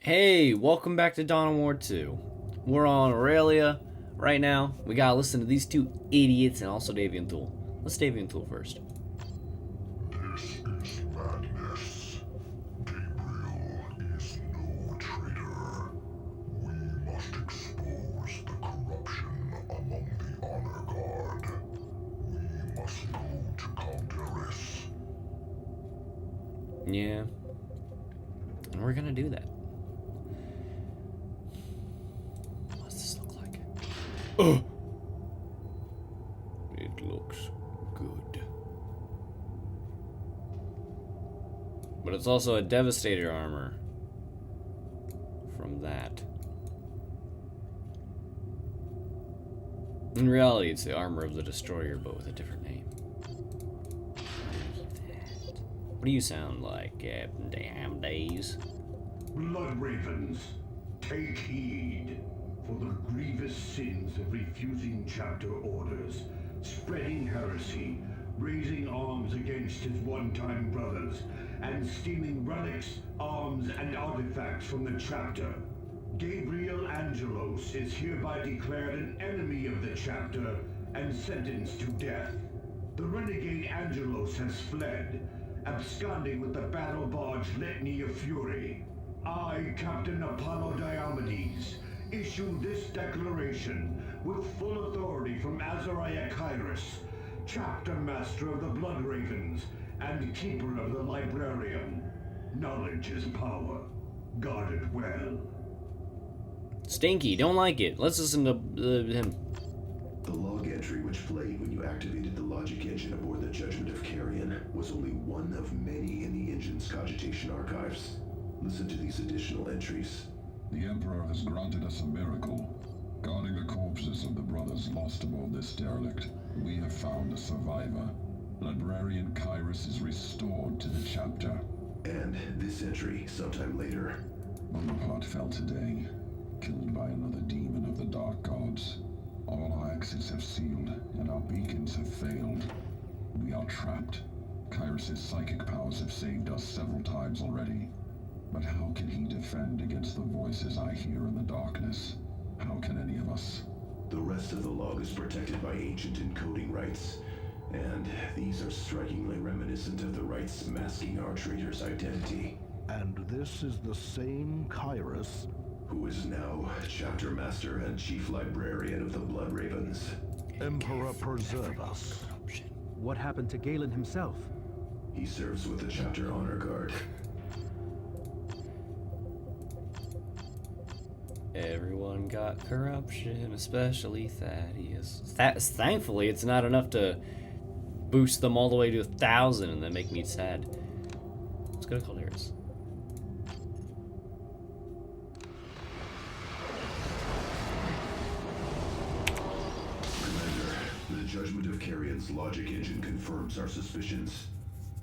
Hey, welcome back to Dawn of War 2. We're on Aurelia right now. We gotta listen to these two idiots and also Davian Thule. Let's Davian Thule first. This is madness. Gabriel is no traitor. We must expose the corruption among the Honor Guard. We must go to Count Eris. Yeah. And we're gonna do that. What's this look like? Ugh. It looks good. But it's also a Devastator armor. From that. In reality, it's the armor of the Destroyer, but with a different name. What do you sound like, Captain Damn Days? Blood Ravens, take heed, for the grievous sins of refusing chapter orders, spreading heresy, raising arms against his one-time brothers, and stealing relics, arms, and artifacts from the chapter. Gabriel Angelos is hereby declared an enemy of the chapter and sentenced to death. The renegade Angelos has fled, absconding with the battle barge Litany of Fury. I, Captain Apollo Diomedes, issue this declaration with full authority from Azariah Kairos, Chapter Master of the Blood Ravens and Keeper of the Librarium. Knowledge is power. Guard it well. Stinky, don't like it. Let's listen to him. The log entry which played when you activated the logic engine aboard the Judgment of Carrion was only one of many in the engine's cogitation archives. Listen to these additional entries. The Emperor has granted us a miracle. Guarding the corpses of the brothers lost aboard this derelict, we have found a survivor. Librarian Kairos is restored to the chapter. And this entry, sometime later. Bonaparte fell today, killed by another demon of the Dark Gods. All our exits have sealed, and our beacons have failed. We are trapped. Kairos' psychic powers have saved us several times already. But how can he defend against the voices I hear in the darkness? How can any of us? The rest of the log is protected by ancient encoding rights. And these are strikingly reminiscent of the rights masking our traitor's identity. And this is the same Kairos Who is now Chapter Master and Chief Librarian of the Blood Ravens. Emperor preserve us. What happened to Galen himself? He serves with the Chapter Honor Guard. Everyone got corruption, especially Thaddeus. Thankfully, it's not enough to boost them all the way to 1,000 and then make me sad. Let's go to Calderas. Commander, the Judgment of Carrion's logic engine confirms our suspicions.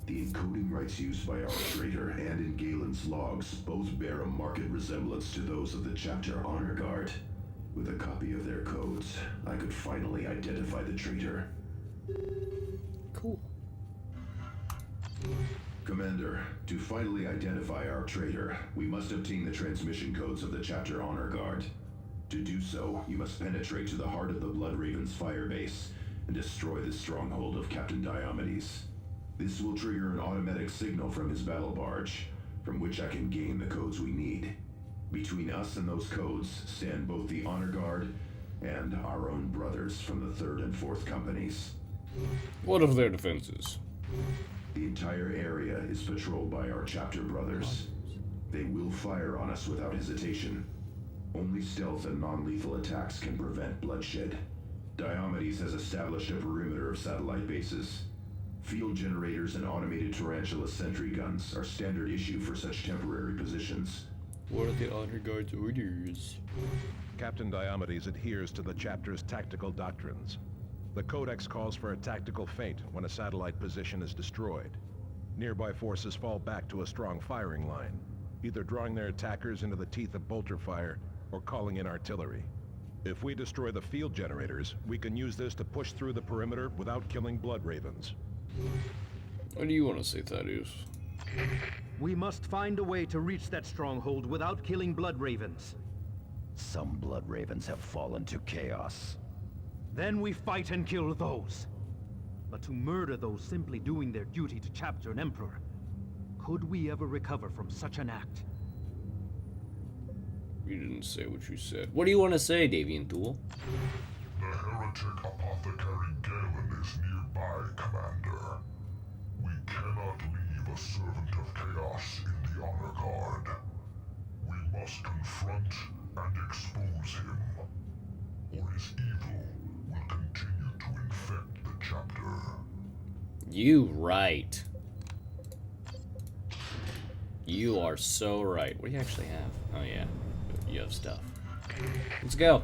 The encoding rights used by our traitor and in Galen's logs both bear a marked resemblance to those of the Chapter Honor Guard. With a copy of their codes, I could finally identify the traitor. Cool. Commander, to finally identify our traitor, we must obtain the transmission codes of the Chapter Honor Guard. To do so, you must penetrate to the heart of the Blood Raven's firebase and destroy the stronghold of Captain Diomedes. This will trigger an automatic signal from his battle barge, from which I can gain the codes we need. Between us and those codes stand both the Honor Guard and our own brothers from the 3rd and 4th Companies. What of their defenses? The entire area is patrolled by our chapter brothers. They will fire on us without hesitation. Only stealth and non-lethal attacks can prevent bloodshed. Diomedes has established a perimeter of satellite bases. Field generators and automated tarantula sentry guns are standard issue for such temporary positions. What are the Honor Guard's orders? Captain Diomedes adheres to the chapter's tactical doctrines. The Codex calls for a tactical feint when a satellite position is destroyed. Nearby forces fall back to a strong firing line, either drawing their attackers into the teeth of bolter fire or calling in artillery. If we destroy the field generators, we can use this to push through the perimeter without killing Blood Ravens. What do you want to say, Thaddeus? We must find a way to reach that stronghold without killing Blood Ravens. Some Blood Ravens have fallen to chaos. Then we fight and kill those. But to murder those simply doing their duty to Chapter and Emperor, could we ever recover from such an act? You didn't say what you said. What do you want to say, Davian Thule? The heretic apothecary Galen is nearby, Commander. We cannot leave a servant of chaos in the Honor Guard. We must confront and expose him, or his evil will continue to infect the chapter. You right. You are so right. What do you actually have? Oh yeah, you have stuff. Let's go.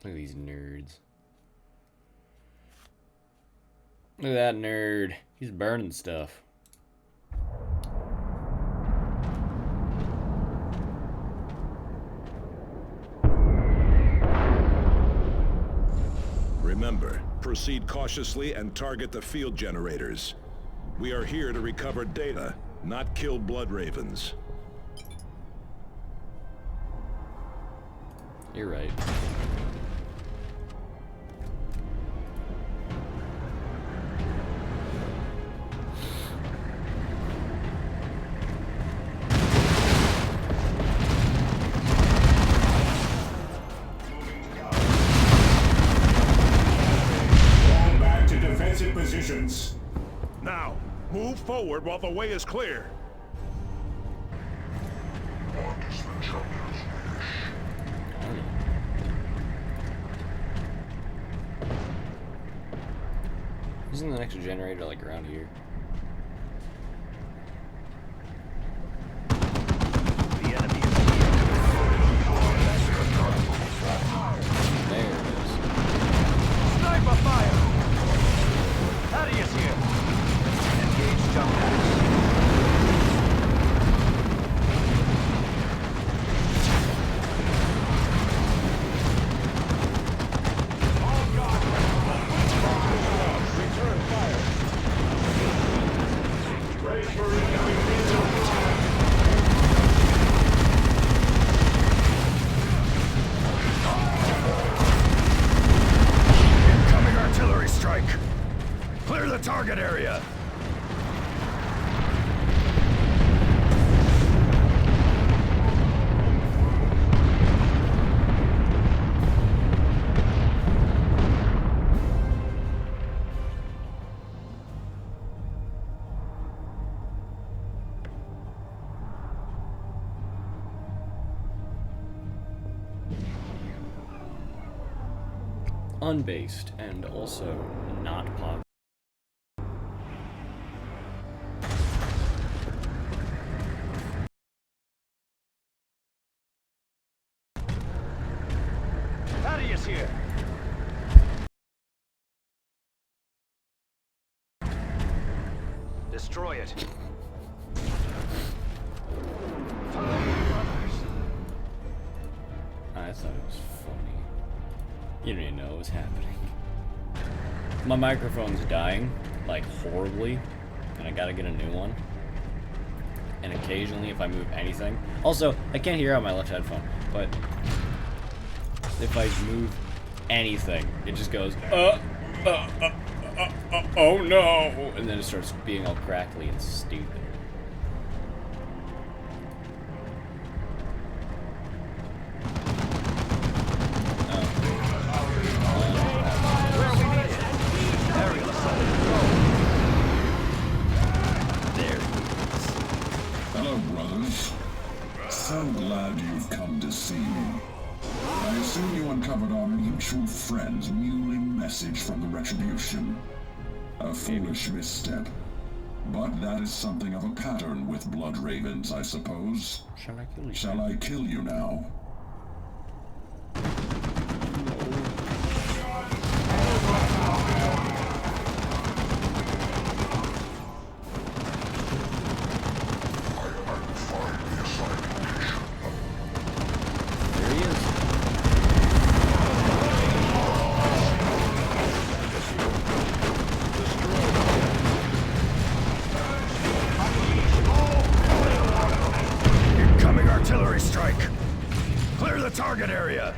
Look at these nerds. Look at that nerd. He's burning stuff. Remember, proceed cautiously and target the field generators. We are here to recover data, not kill Blood Ravens. You're right. Fall back to defensive positions. Now, move forward while the way is clear. What is the chapter's wish? Isn't the next generator like around here? The enemy is There it is. Sniper fire! Thaddeus here! Engage jump packs. Incoming artillery strike! Clear the target area! Unbased and also not pop. Thaddeus here! Destroy it. I thought it was funny. You don't even know what was happening. My microphone's dying, like horribly, and I gotta get a new one. And occasionally, if I move anything, also I can't hear on my left headphone, but if I move anything, it just goes oh no, and then it starts being all crackly and stupid. Aerial assault. There he is. Hello, brothers. So glad you've come to see me. I assume you uncovered our mutual friend's muley message from the Retribution. A foolish misstep. But that is something of a pattern with Blood Ravens, I suppose. Shall I kill you? Shall I kill you now? There he is. target area.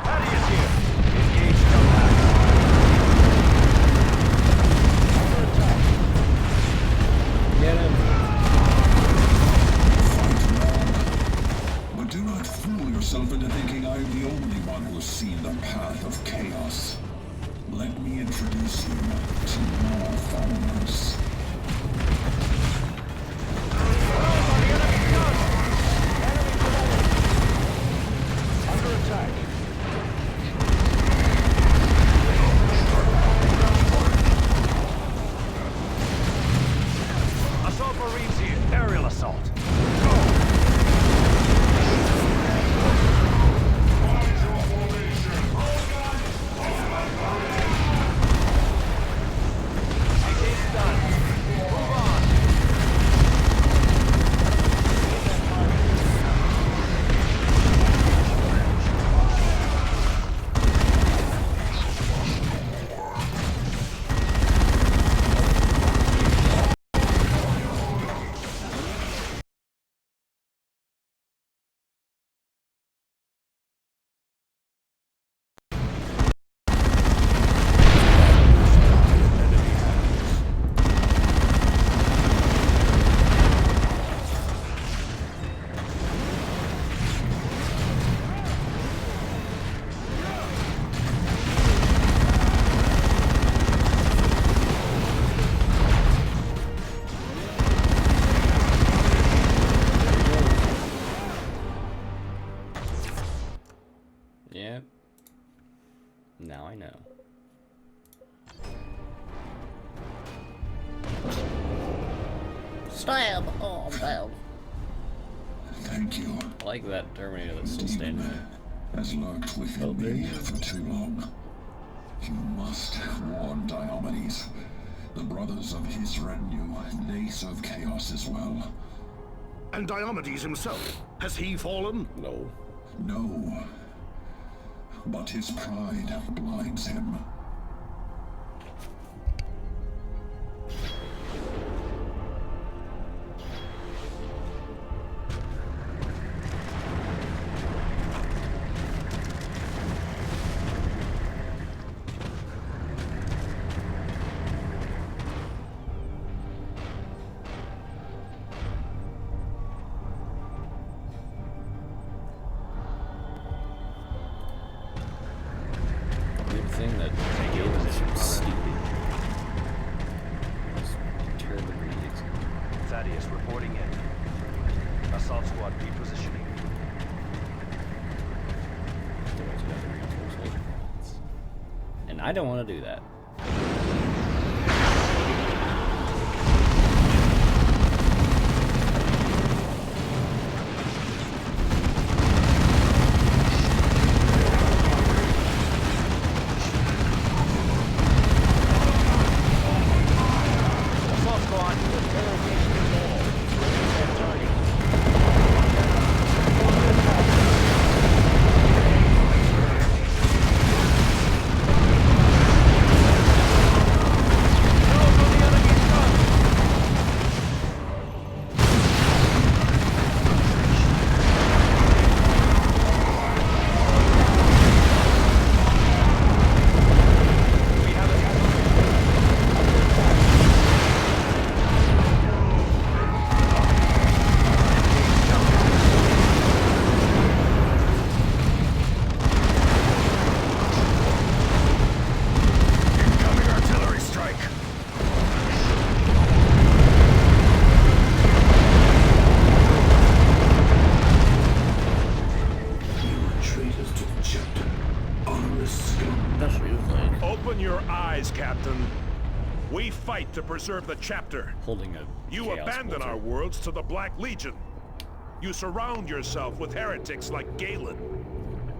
Thaddeus here. Engage Delta. Get him. But do not fool yourself into thinking I'm the only one who has seen the path of chaos. Let me introduce you to more followers. Under attack. Assault Marines here. Aerial assault. Engage done. Move on. Yep. Now I know. Stab! Oh, I'm down. Thank you. I like that Terminator that's still standing there. Has lurked within me for too long. You must warn Diomedes. The brothers of his retinue, they serve chaos as well. And Diomedes himself, has he fallen? No. No. But his pride blinds him. Good thing that Galen is stupid. Just tear the breeds. Thaddeus reporting in. Assault squad repositioning. And I don't want to do that. Assault squad. Incoming artillery strike. You are traitors to the chapter. Honorous scum. That's what you think. Open your eyes, Captain. We fight to preserve the chapter. Holding a You chaos abandon bolter. our worlds to the Black Legion. You surround yourself with heretics like Galen.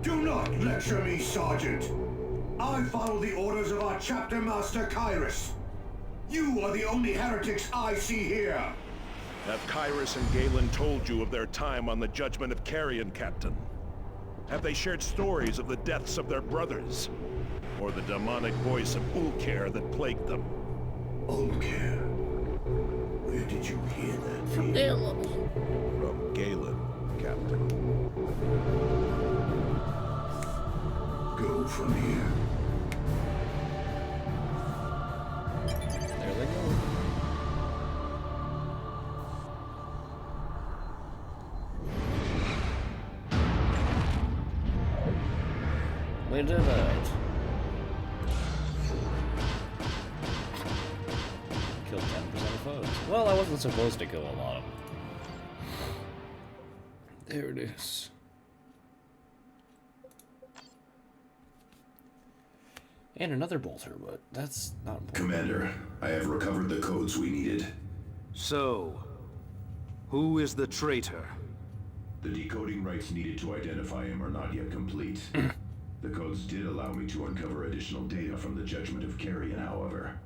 Do not lecture me, Sergeant. I follow the orders of our chapter master, Kyrus. You are the only heretics I see here. Have Kyrus and Galen told you of their time on the Judgment of Carrion, Captain? Have they shared stories of the deaths of their brothers? Or the demonic voice of Ulker that plagued them? Ulker. Where did you hear that? From Galen. From Galen, Captain. go from here. There they go. We did it. Killed 10% of foes. Well, I wasn't supposed to kill a lot of them. There it is. And another bolter, but that's not important. Commander, I have recovered the codes we needed. So, who is the traitor? The decoding rites needed to identify him are not yet complete. The codes did allow me to uncover additional data from the Judgment of Carrion, however.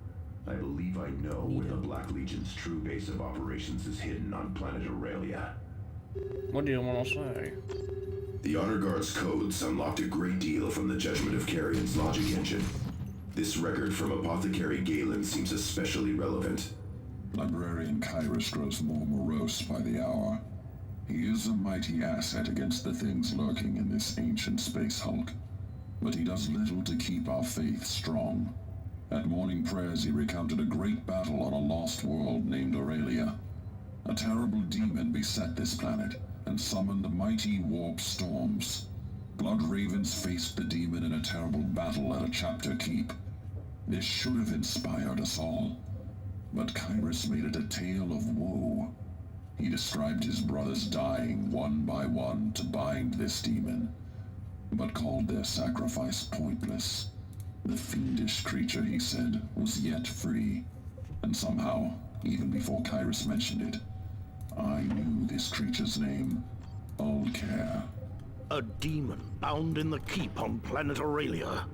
I believe I know where the Black Legion's true base of operations is hidden on planet Aurelia. What do you want to say? The Honor Guard's codes unlocked a great deal from the Judgment of Carrion's logic engine. This record from Apothecary Galen seems especially relevant. Librarian Kyrus grows more morose by the hour. He is a mighty asset against the things lurking in this ancient space hulk. But he does little to keep our faith strong. At morning prayers he recounted a great battle on a lost world named Aurelia. A terrible demon beset this planet and summoned mighty warp storms. Blood Ravens faced the demon in a terrible battle at a chapter keep. This should have inspired us all. But Kyrus made it a tale of woe. He described his brothers dying one by one to bind this demon, but called their sacrifice pointless. The fiendish creature, he said, was yet free. And somehow, even before Kyrus mentioned it, I knew this creature's name. Ulker. A demon bound in the keep on planet Aurelia.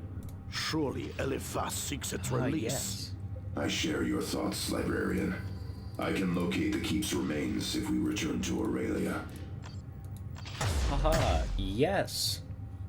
Surely Eliphas seeks its release. Yes. I share your thoughts, Librarian. I can locate the keep's remains if we return to Aurelia. Haha, yes.